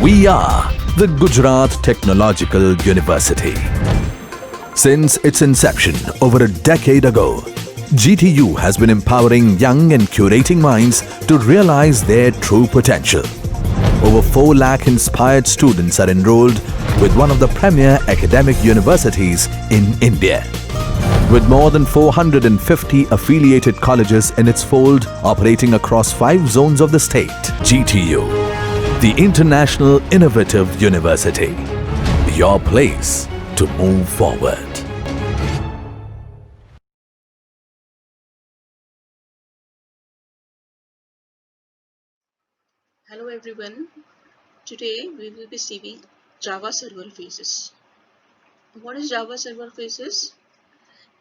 We are the Gujarat Technological University. Since its inception over a decade ago, GTU has been empowering young and curating minds to realize their true potential. Over 4 lakh inspired students are enrolled with one of the premier academic universities in India. With more than 450 affiliated colleges in its fold operating across 5 zones of the state, GTU, the International Innovative University, your place to move forward. Hello everyone. Today we will be seeing Java Server Faces. What is Java Server Faces?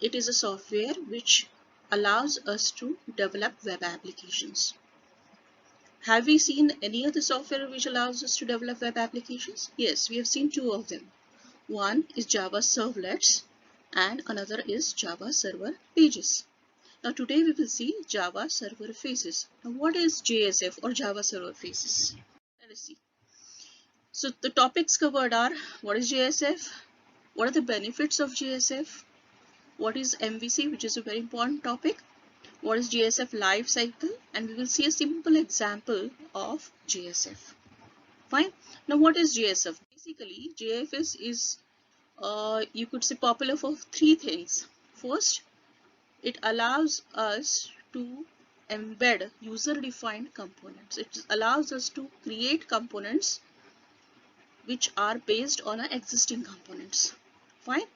It is a software which allows us to develop web applications. Have we seen any other software which allows us to develop web applications? Yes, we have seen 2 of them. One is Java Servlets and another is Java Server Pages. Now today we will see Java Server Faces. Now what is JSF or Java Server Faces? Let us see. So the topics covered are: what is JSF, what are the benefits of JSF, what is MVC, which is a very important topic, what is JSF life cycle, and we will see a simple example of JSF. Fine. Now what is JSF? Basically JSF is you could say popular for 3 things. First, it allows us to embed user-defined components. It allows us to create components which are based on existing components. Fine.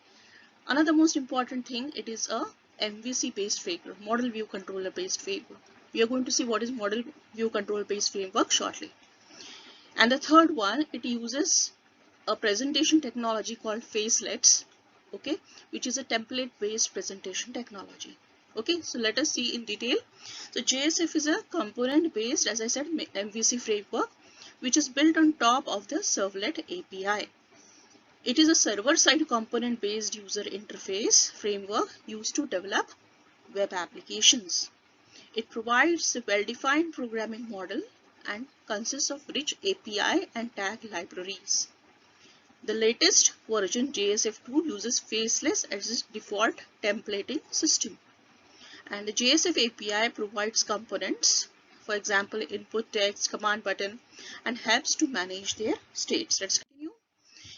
Another most important thing, it is a MVC based framework, model view controller based framework. We are going to see what is model view controller based framework shortly. And the third one, it uses a presentation technology called Facelets, okay, which is a template based presentation technology. Okay, so let us see in detail. So JSF is a component based, as I said, MVC framework, which is built on top of the Servlet API. It is a server-side component-based user interface framework used to develop web applications. It provides a well-defined programming model and consists of rich API and tag libraries. The latest version JSF2 uses Faceless as its default templating system. And the JSF API provides components, for example, input text, command button, and helps to manage their states. Let's continue.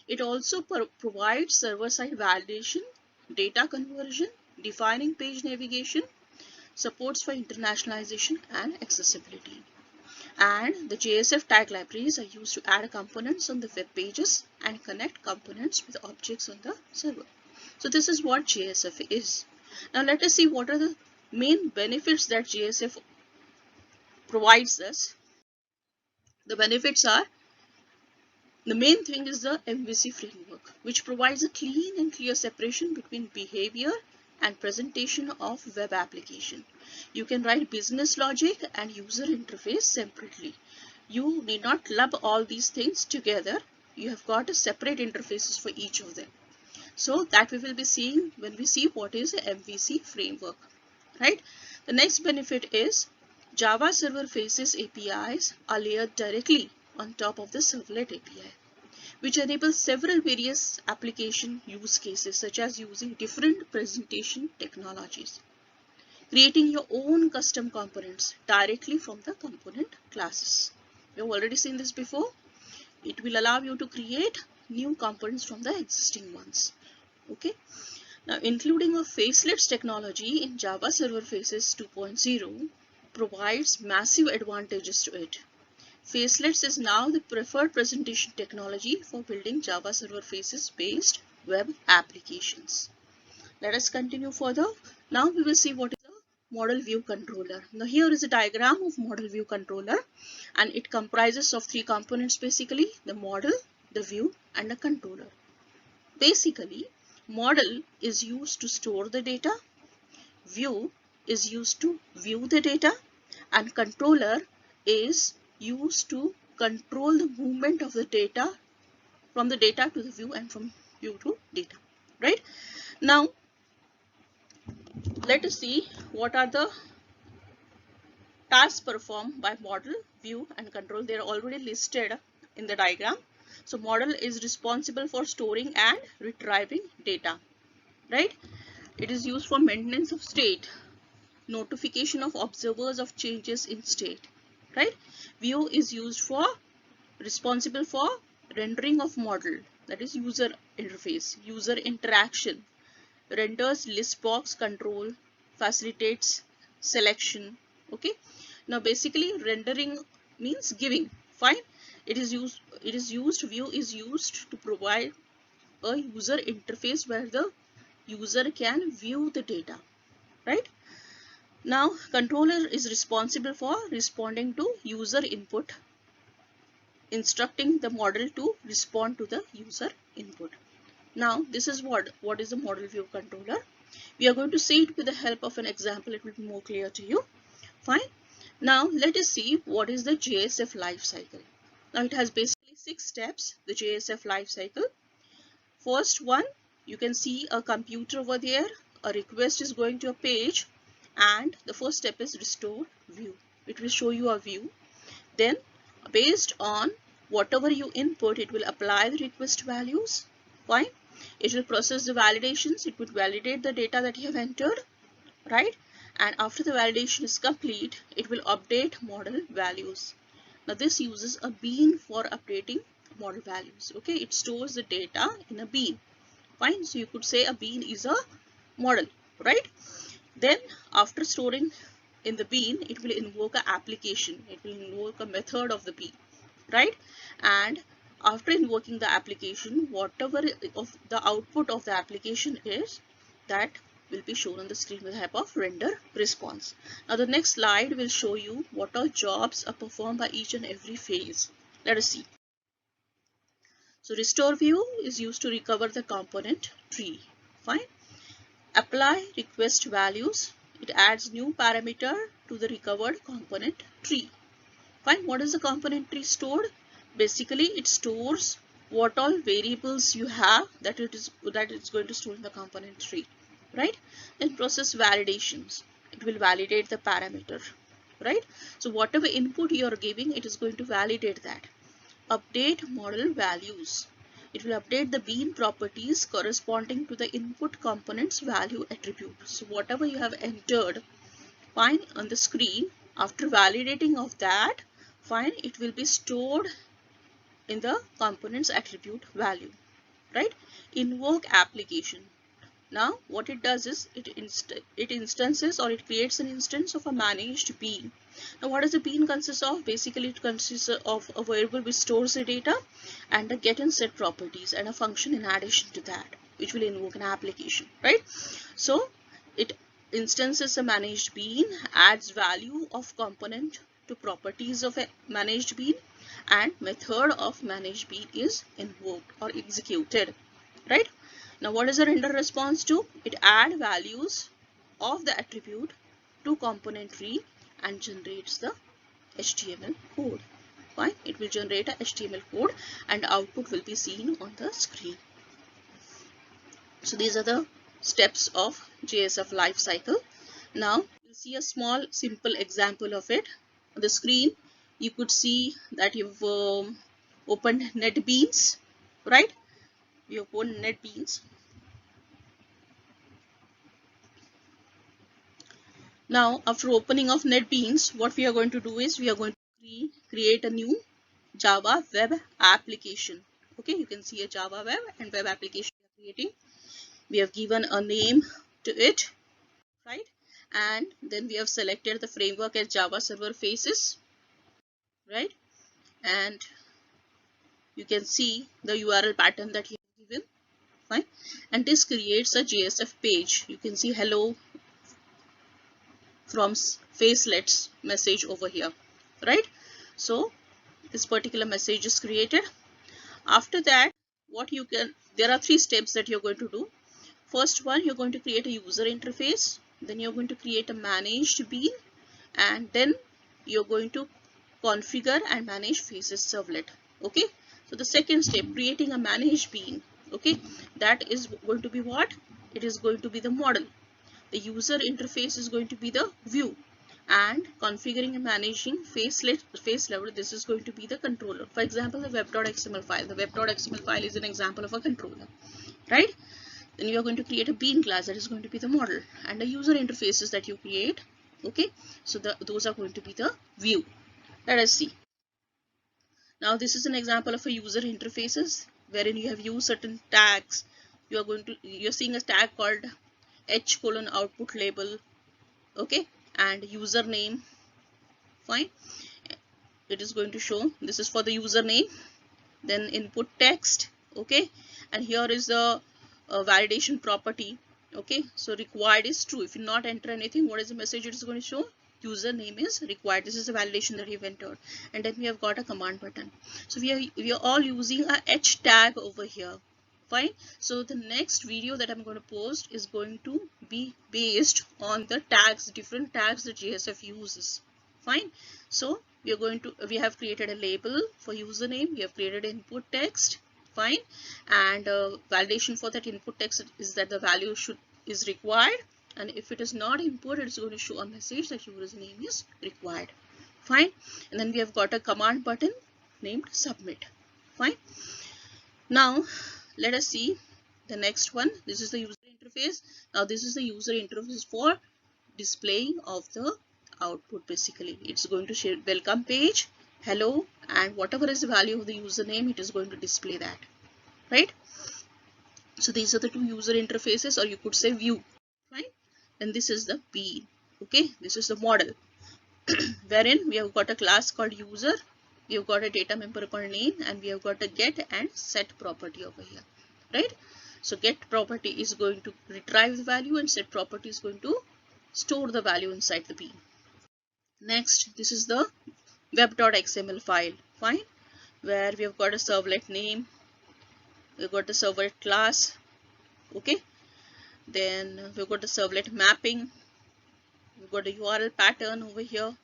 It also provides server-side validation, data conversion, defining page navigation, supports for internationalization and accessibility. And the JSF tag libraries are used to add components on the web pages and connect components with objects on the server. So this is what JSF is. Now let us see what are the main benefits that JSF provides us. The benefits are: the main thing is the MVC framework, which provides a clean and clear separation between behavior and presentation of web application. You can write business logic and user interface separately. You need not club all these things together. You have got a separate interfaces for each of them. So that we will be seeing when we see what is a MVC framework, right? The next benefit is Java Server Faces APIs are layered directly on top of the Servlet API, which enables several various application use cases, such as using different presentation technologies, creating your own custom components directly from the component classes. We have already seen this before. It will allow you to create new components from the existing ones. Okay. Now, including a Facelets technology in Java Server Faces 2.0 provides massive advantages to it. Facelets is now the preferred presentation technology for building Java Server Faces based web applications. Let us continue further. Now we will see what is a model view controller. Now here is a diagram of model view controller, and it comprises of 3 components basically: the model, the view, and the controller. Basically, model is used to store the data, view is used to view the data, and controller is used to control the movement of the data from the data to the view and from view to data, right? Now let us see what are the tasks performed by model, view, and control. They are already listed in the diagram. So model is responsible for storing and retrieving data, right? It is used for maintenance of state, notification of observers of changes in state, right? View is used for responsible for rendering of model, that is user interface, user interaction, renders list box control, facilitates selection. Okay, now basically rendering means giving, fine. It is used view is used to provide a user interface where the user can view the data, right? Now controller is responsible for responding to user input, instructing the model to respond to the user input. Now this is what is the model view controller. We are going to see it with the help of an example. It will be more clear to you. Fine. Now let us see what is the JSF life cycle. Now it has basically 6 steps, the JSF life cycle. First one, you can see a computer over there. A request is going to a page, and the first step is restore view. It will show you a view. Then based on whatever you input, it will apply the request values. Fine. It will process the validations. It would validate the data that you have entered, right? And after the validation is complete, it will update model values. Now this uses a bean for updating model values. Okay, it stores the data in a bean. Fine. So you could say a bean is a model, right? Then after storing in the bean, it will invoke an application. It will invoke a method of the bean, right? And after invoking the application, whatever of the output of the application is, that will be shown on the screen with the help of render response. Now the next slide will show you what all jobs are performed by each and every phase. Let us see. So restore view is used to recover the component tree. Fine. Apply request values. It adds new parameter to the recovered component tree. Fine. What is the component tree stored? Basically, it stores what all variables you have that it's going to store in the component tree, right? Then process validations. It will validate the parameter, right? So whatever input you are giving, it is going to validate that. Update model values. It will update the bean properties corresponding to the input component's value attribute. So whatever you have entered, fine, on the screen, after validating of that, fine, it will be stored in the component's attribute value, right? Invoke application. Now what it does is it instances, or it creates an instance of a managed bean. Now what does a bean consist of? Basically it consists of a variable which stores the data and a get and set properties and a function in addition to that, which will invoke an application, right? So it instances a managed bean, adds value of component to properties of a managed bean, and method of managed bean is invoked or executed, right? Now what is the render response do? It add values of the attribute to component tree and generates the HTML code. Fine, it will generate a HTML code and output will be seen on the screen. So these are the steps of JSF life cycle. Now you'll see a small simple example of it. On the screen you could see that you've opened NetBeans, right? We open NetBeans. Now after opening of NetBeans, what we are going to do is we are going to create a new Java web application. Okay, you can see a Java web and web application we are creating. We have given a name to it, right? And then we have selected the framework as Java Server Faces, right? And you can see the URL pattern that you have given, fine. And this creates a JSF page. You can see hello from Facelets message over here, right? So this particular message is created. After that, there are 3 steps that you're going to do. First one, you're going to create a user interface, then you're going to create a managed bean, and then you're going to configure and manage Faces servlet. Okay, so the second step, creating a managed bean, okay, that is going to be what? It is going to be the model. The user interface is going to be the view. and configuring and managing face level, this is going to be the controller. For example, the web.xml file. The web.xml file is an example of a controller, right? Then you are going to create a bean class, that is going to be the model, and the user interfaces that you create. Okay, so those are going to be the view. Let us see. Now this is an example of a user interfaces wherein you have used certain tags. You're seeing a tag called h:output label, okay, and username. Fine, it is going to show this is for the username, then input text, okay, and here is the validation property. Okay, so required is true. If you not enter anything, what is the message it is going to show? Username is required. This is the validation that you've entered. And then we have got a command button. So we are all using a h tag over here. Fine. So the next video that I'm going to post is going to be based on the tags, different tags that JSF uses. Fine. So we have created a label for username. We have created input text. Fine. And validation for that input text is that the value is required, and if it is not input, it's going to show a message that username is required. Fine. And then we have got a command button named submit. Fine. Now let us see the next one. This is the user interface. Now this is the user interface for displaying of the output. Basically, it's going to share welcome page, hello, and whatever is the value of the username, it is going to display that, right? So these are the two user interfaces, or you could say view, right? And this is the bean. Okay, this is the model wherein we have got a class called user, we have got a data member called name, and we have got a get and set property over here, right? So get property is going to retrieve the value, and set property is going to store the value inside the bean. Next, this is the web.xml file. Fine, where we have got a servlet name, we've got the servlet class, okay, then we've got the servlet mapping, we've got a URL pattern over here.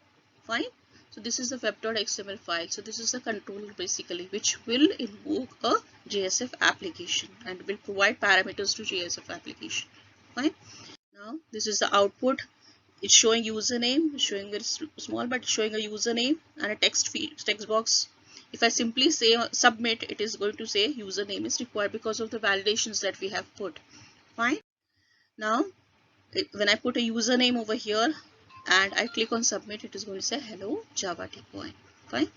Fine. So this is the web.xml file. So this is the controller basically, which will invoke a JSF application and will provide parameters to JSF application. Fine. Now this is the output. It's showing username, it's showing very small, but it's showing a username and a text box. If I simply say submit, it is going to say username is required because of the validations that we have put. Fine. Now when I put a username over here and I click on submit, it is going to say hello Java T-Point. Fine.